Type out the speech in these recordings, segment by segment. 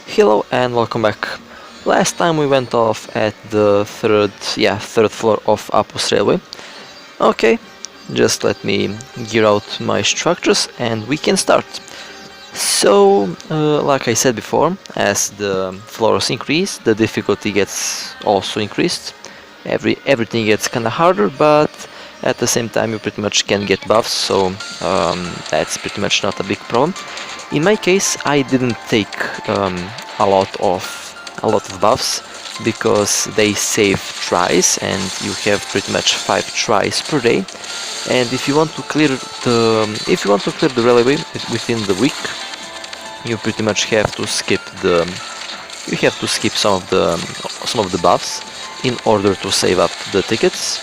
Hello and welcome back. Last time we went off at the third floor of Apus railway. Okay, just let me gear out my structures and we can start. So, like I said before, as the floors increase, the difficulty gets also increased. Everything gets kinda harder, but at the same time you pretty much can get buffs, so that's pretty much not a big problem. In my case, I didn't take a lot of buffs because they save tries, and you have pretty much 5 tries per day. And if you want to clear the railway within the week, you pretty much have to skip some of the buffs in order to save up the tickets.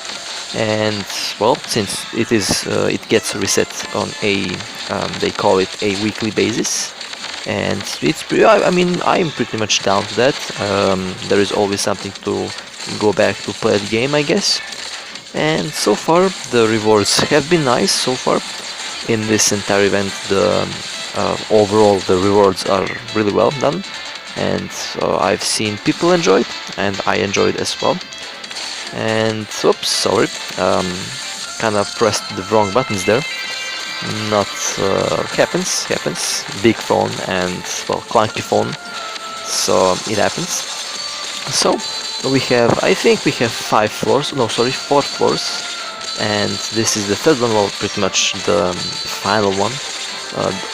And well, since it gets reset on a they call it a weekly basis, and I'm pretty much down to that. There is always something to go back to play the game, I guess. And so far the rewards have been nice so far in this entire event. Overall the rewards are really well done, and I've seen people enjoy it, and I enjoyed as well. And oops, sorry, kind of pressed the wrong buttons there. Not happens. Big phone and well, clunky phone, so it happens. So I think we have 4 floors, and this is the third one. Well, pretty much the final one,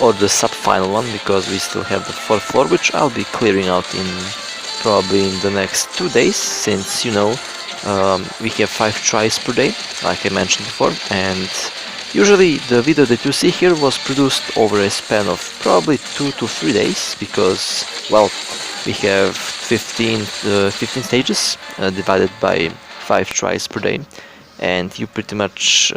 or the sub-final one, because we still have the 4th floor, which I'll be clearing out probably in the next 2 days, since we have 5 tries per day, like I mentioned before, and usually the video that you see here was produced over a span of probably 2 to 3 days, because, well, we have 15 stages divided by 5 tries per day, and you pretty much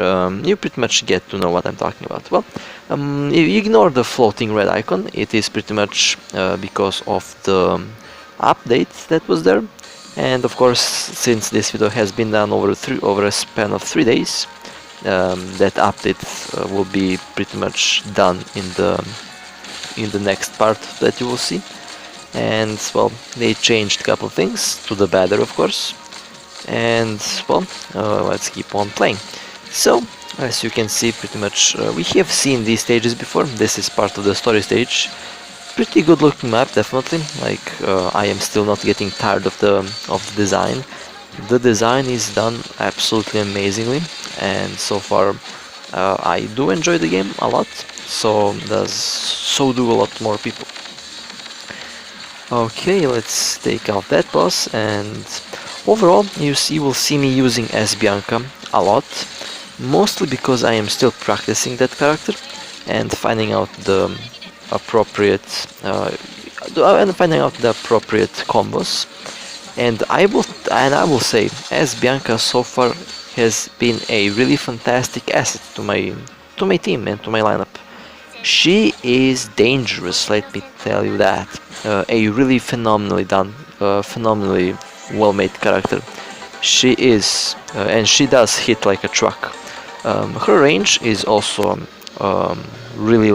get to know what I'm talking about. Well, you ignore the floating red icon. It is pretty much because of the update that was there. And of course, since this video has been done over a span of 3 days, that update will be pretty much done in the next part that you will see. And well, they changed a couple things to the better, of course. And well, let's keep on playing. So, as you can see, pretty much we have seen these stages before. This is part of the story stage. Pretty good looking map, definitely. Like, I am still not getting tired of the design. The design is done absolutely amazingly, and so far I do enjoy the game a lot. So do a lot more people. Okay, let's take out that boss, and overall you will see me using Bianca a lot, mostly because I am still practicing that character and finding out the appropriate combos. And I will say, Bianca so far has been a really fantastic asset to my team and to my lineup. She is dangerous, let me tell you that. A really phenomenally done, phenomenally well-made character. She is, and she does hit like a truck. Her range is also really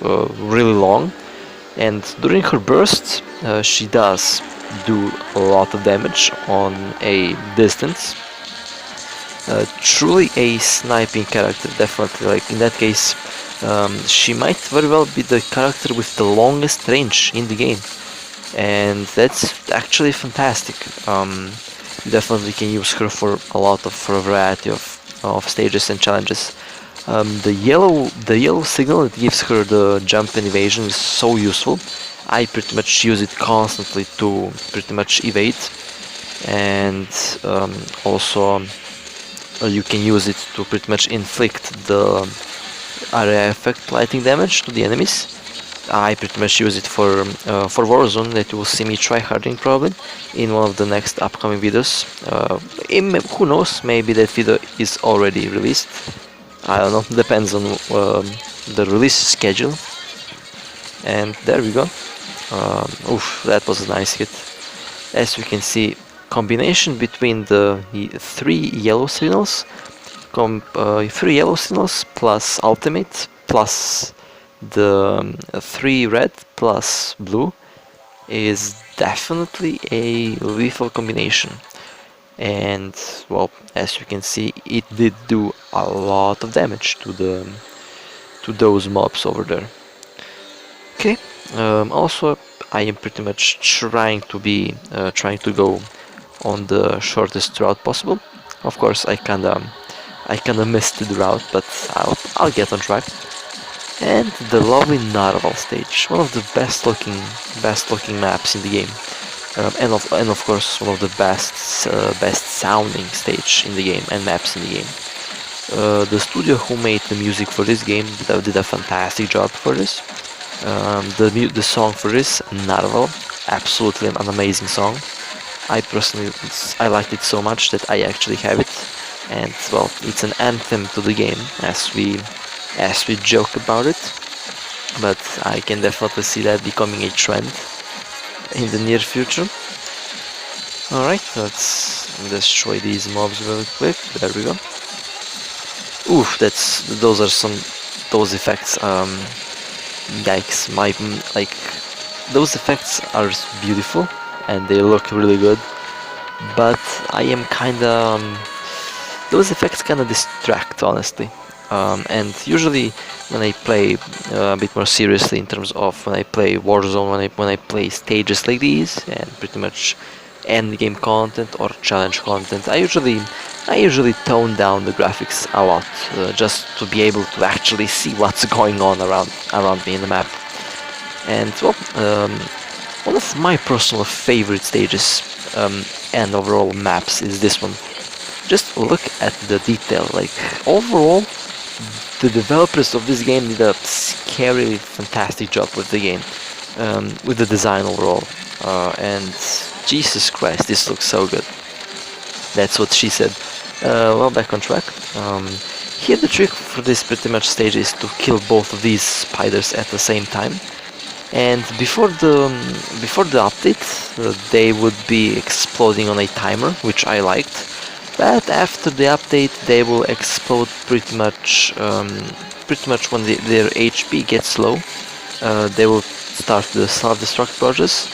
really long, and during her bursts she does do a lot of damage on a distance. Truly a sniping character, definitely. Like in that case, she might very well be the character with the longest range in the game, and that's actually fantastic. You definitely can use her for a variety of stages and challenges. The yellow signal that gives her the jump and evasion is so useful. I pretty much use it constantly to pretty much evade, and also you can use it to pretty much inflict the area effect lightning damage to the enemies. I pretty much use it for Warzone, that you will see me tryharding probably in one of the next upcoming videos. Who knows, maybe that video is already released. I don't know, depends on the release schedule. And there we go. Oof, that was a nice hit. As you can see, combination between the 3 yellow signals, 3 yellow signals plus ultimate plus the 3 red plus blue is definitely a lethal combination. And well, as you can see, it did do a lot of damage to those mobs over there. Okay. Also, I am pretty much trying to go on the shortest route possible. Of course, I kinda missed the route, but I'll get on track. And the lovely Narval stage, one of the best looking maps in the game, and of course one of the best sounding stage in the game and maps in the game. The studio who made the music for this game did a fantastic job for this. The song for this, Narval, absolutely an amazing song. I personally I liked it so much that I actually have it, and well, it's an anthem to the game as we joke about it. But I can definitely see that becoming a trend in the near future. Alright, let's destroy these mobs really quick. There we go. Oof, those effects. Yikes, those effects are beautiful and they look really good, but I am kinda those effects kinda distract, honestly. And usually when I play a bit more seriously, in terms of when I play Warzone, when I play stages like these and pretty much end game content or challenge content, I usually tone down the graphics a lot, just to be able to actually see what's going on around me in the map. And well, one of my personal favorite stages and overall maps is this one. Just look at the detail. Like, overall, the developers of this game did a scary, fantastic job with the game, with the design overall. And Jesus Christ, this looks so good. That's what she said. Well, back on track. Here the trick for this pretty much stage is to kill both of these spiders at the same time. And before the update, they would be exploding on a timer, which I liked. But after the update, they will explode pretty much when their HP gets low. They will start the self-destruct process,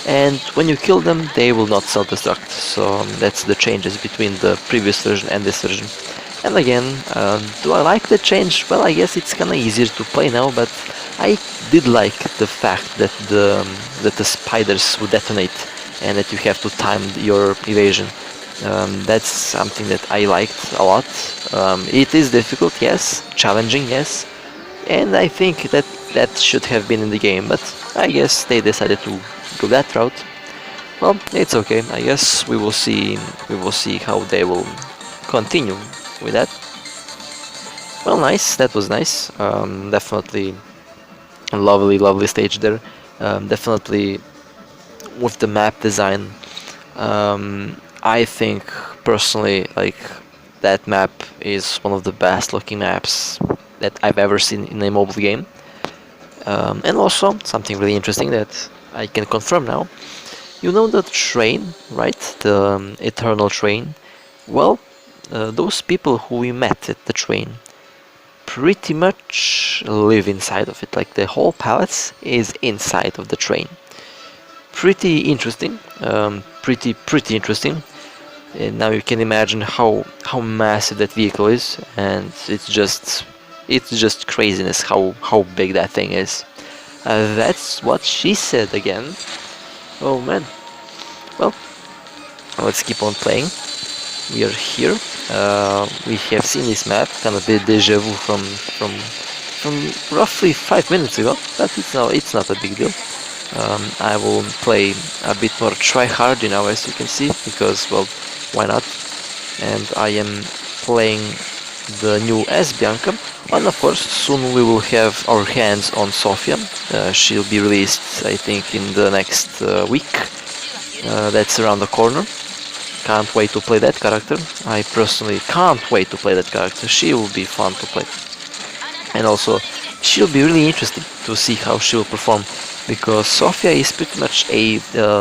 and when you kill them, they will not self-destruct. So that's the changes between the previous version and this version. And again, do I like the change? Well, I guess it's kinda easier to play now, but I did like the fact that the spiders would detonate and that you have to time your evasion. That's something that I liked a lot. It is difficult, yes, challenging, yes, and I think that should have been in the game, but I guess they decided to go that route. Well, it's okay. I guess we will see how they will continue with that. Well, nice. That was nice. Definitely a lovely stage there. Definitely with the map design. I think personally, like, that map is one of the best looking maps that I've ever seen in a mobile game. And also something really interesting that I can confirm now. You know the train, right? The eternal train. Well, those people who we met at the train pretty much live inside of it. Like, the whole palace is inside of the train. Pretty interesting. Pretty interesting. And now you can imagine how massive that vehicle is, and it's just craziness how big that thing is. That's what she said again. Oh man. Well, let's keep on playing. We are here. We have seen this map, kind of deja vu from roughly 5 minutes ago, but it's not a big deal. I will play a bit more try-hardy now, as you can see, because, well, why not? And I am playing the new Bianca, and of course soon we will have our hands on Sofia. She'll be released, I think, in the next week. That's around the corner. Can't wait to play that character. I personally can't wait to play that character. She will be fun to play. And also, she'll be really interesting to see how she will perform, because Sofia is pretty much a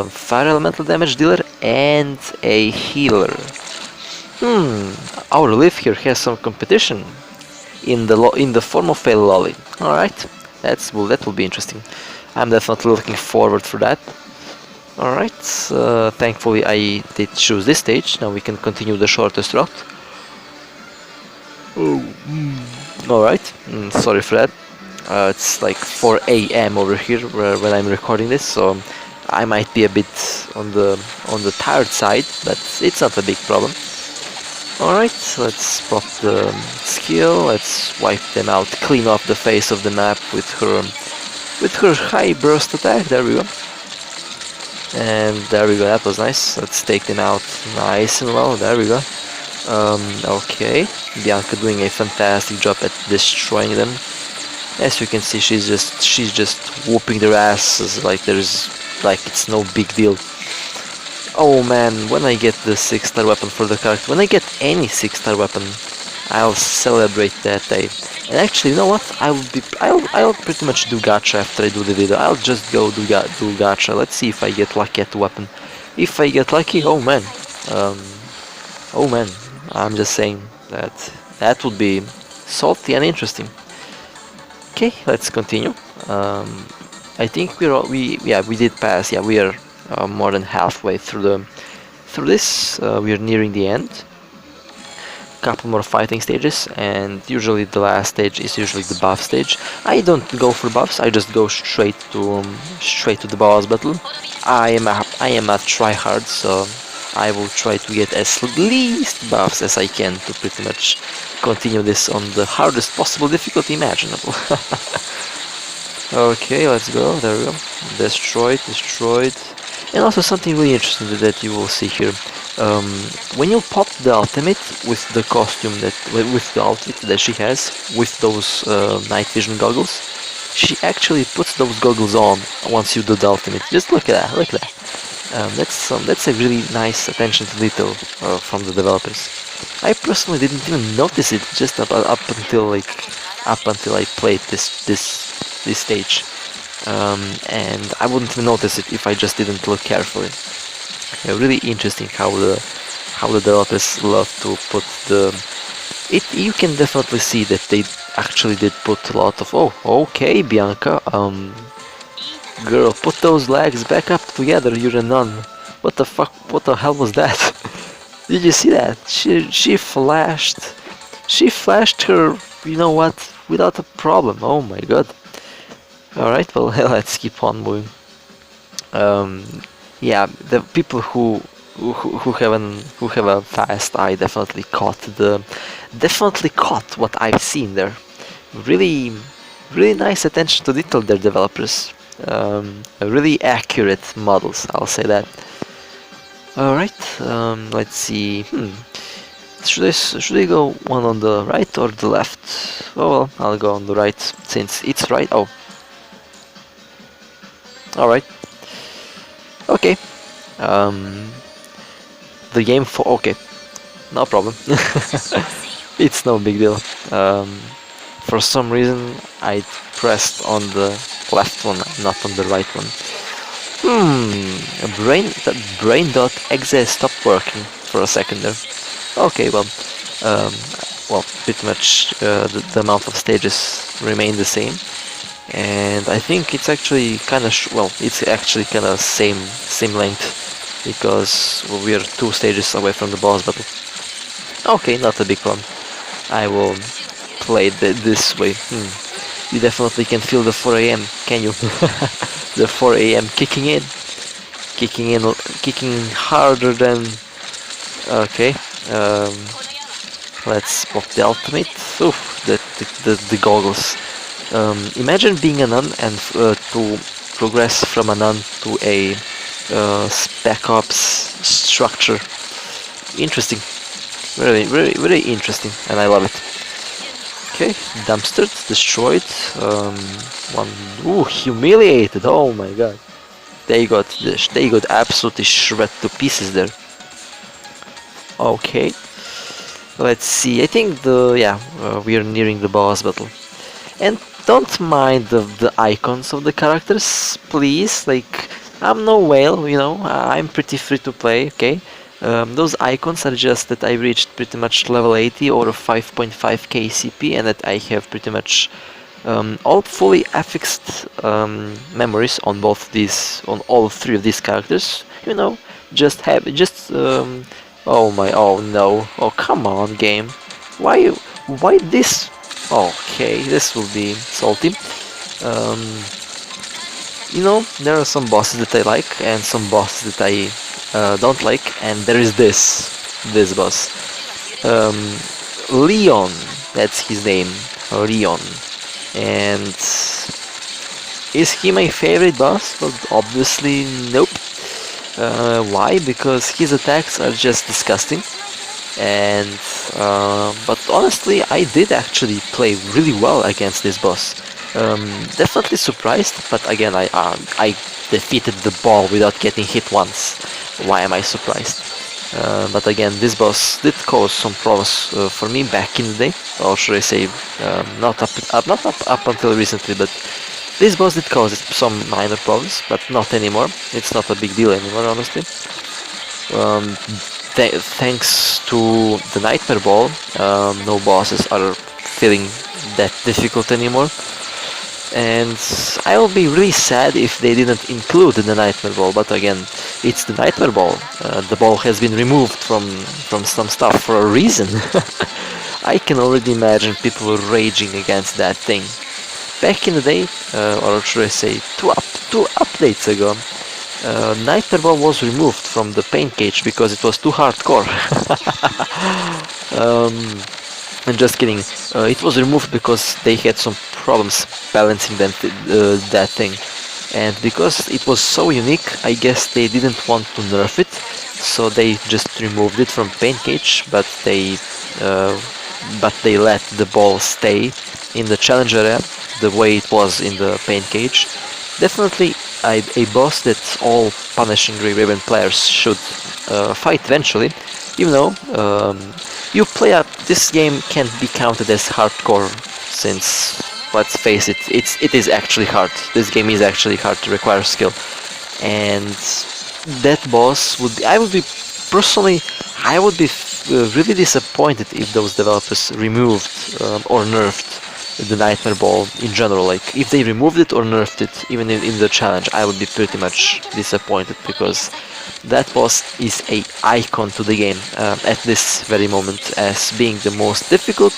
fire elemental damage dealer and a healer. Our live here has some competition in the form of a lolly. Alright, that will be interesting. I'm definitely looking forward for that. Alright, thankfully I did choose this stage. Now we can continue the shortest route. Oh. Alright, sorry for that. It's like 4 a.m. over here when I'm recording this, so I might be a bit on the tired side, but it's not a big problem. Alright, let's pop the skill, let's wipe them out, clean off the face of the map with her high burst attack. There we go. And there we go, that was nice. Let's take them out nice and well. There we go. Okay, Bianca doing a fantastic job at destroying them. As you can see, she's just whooping their asses like it's no big deal. Oh man, when I get the 6-star weapon for the character, when I get any 6-star weapon, I'll celebrate that day. And actually, you know what? I'll pretty much do gacha after I do the video. I'll just go do gacha. Let's see if I get lucky at the weapon. If I get lucky, oh man, I'm just saying that would be salty and interesting. Okay, let's continue. I think we did pass. Yeah, we are more than halfway through this. We are nearing the end. Couple more fighting stages, and usually the last stage is usually the buff stage. I don't go for buffs. I just go straight to the boss battle. I am a tryhard, so I will try to get as least buffs as I can to pretty much continue this on the hardest possible difficulty imaginable. Okay, let's go. There we go. Destroyed. And also something really interesting that you will see here. When you pop the ultimate with the costume with the outfit that she has, with those night vision goggles, she actually puts those goggles on once you do the ultimate. Just look at that, that's a really nice attention to detail from the developers. I personally didn't even notice it just up until I played this stage, and I wouldn't even notice it if I just didn't look carefully. Really interesting how the developers love to put you can definitely see that they actually did put a lot of. Oh, okay, Bianca, girl, put those legs back up together. You're a nun. What the fuck? What the hell was that? Did you see that? She flashed her, you know what, without a problem. Oh my god. Alright, well, let's keep on moving. Yeah, the people who have a fast eye definitely caught what I've seen there. Really nice attention to detail there, developers. Really accurate models, I'll say that. Alright, let's see. Should I go one on the right or the left? Oh well, I'll go on the right since it's right. Oh. Alright. Okay. The game for okay. No problem. It's no big deal. For some reason I pressed on the left one, not on the right one. That brain.exe stopped working for a second there. Okay, well, pretty much the amount of stages remain the same, and I think it's actually kind of same length, because we are 2 stages away from the boss battle. Okay, not a big problem. I will play this way. You definitely can feel the 4 a.m. Can you? The 4 a.m. kicking harder than. Okay. Let's pop the ultimate. Oof, the goggles. Imagine being a nun and to progress from a nun to a spec ops structure. Interesting. Very interesting, and I love it. Okay, dumpstered, destroyed. Humiliated. Oh my god. They got absolutely shredded to pieces there. Okay, let's see. I think we are nearing the boss battle, and don't mind the icons of the characters, please. Like, I'm no whale, you know. I'm pretty free to play. Okay, those icons are just that I reached pretty much level 80 or 5.5k CP, and that I have pretty much all fully affixed memories on on all three of these characters. You know, oh no, oh come on, game, why, why this? Okay, this will be salty. Um, you know, there are some bosses that I like and some bosses that I don't like, and there is this boss. Um, Leon, that's his name, Leon. And is he my favorite boss? Well, obviously nope. Why? Because his attacks are just disgusting. And but honestly, I did actually play really well against this boss. Definitely surprised, but again, I defeated the ball without getting hit once. Why am I surprised? But again, this boss did cause some problems for me back in the day, or should I say, not up until recently. But this boss did cause some minor problems, but not anymore. It's not a big deal anymore, honestly. Um, Thanks to the Nightmare Ball, no bosses are feeling that difficult anymore. And I will be really sad if they didn't include the Nightmare Ball, but again, it's the Nightmare Ball. The ball has been removed from some stuff for a reason. I can already imagine people raging against that thing. Back in the day, or should I say, two updates ago, Nightmare Ball was removed from the paint cage because it was too hardcore. I'm just kidding. It was removed because they had some problems balancing that thing. And because it was so unique, I guess they didn't want to nerf it, so they just removed it from paint cage, uh, but they let the ball stay in the challenge area the way it was in the paint cage. Definitely a boss that all Punishing Ribbon players should fight eventually, even though this game can't be counted as hardcore, since let's face it, it is actually hard. This game is actually hard to require skill, and that boss would be, I would be really disappointed if those developers removed or nerfed the Nightmare Ball in general. Like, if they removed it or nerfed it, even in the challenge, I would be pretty much disappointed, because that boss is a icon to the game at this very moment, as being the most difficult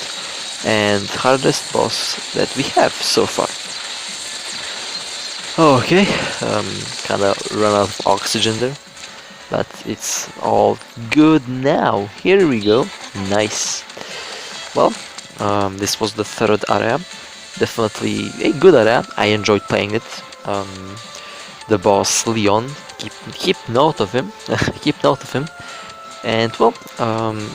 and hardest boss that we have so far. Okay, kinda run out of oxygen there, but it's all good now. Here we go. Nice. Well, this was the third area. Definitely a good area. I enjoyed playing it. The boss Leon. Keep note of him. Keep note of him. And well,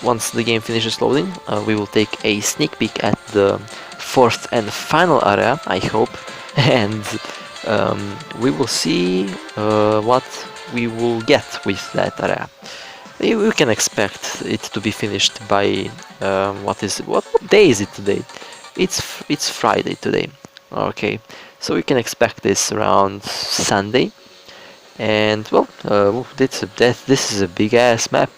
once the game finishes loading, we will take a sneak peek at the fourth and final area, I hope, and we will see what we will get with that area. You can expect it to be finished by what day is it today? It's Friday today. Okay, so we can expect this around Sunday. And well, this is a big ass map.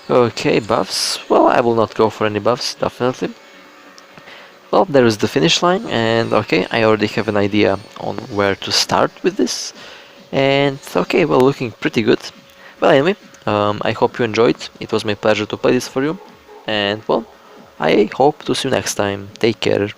Okay, buffs. Well, I will not go for any buffs, definitely. Well, there is the finish line, and okay, I already have an idea on where to start with this. And okay, well, looking pretty good. Well, anyway, I hope you enjoyed. It was my pleasure to play this for you. And well, I hope to see you next time. Take care.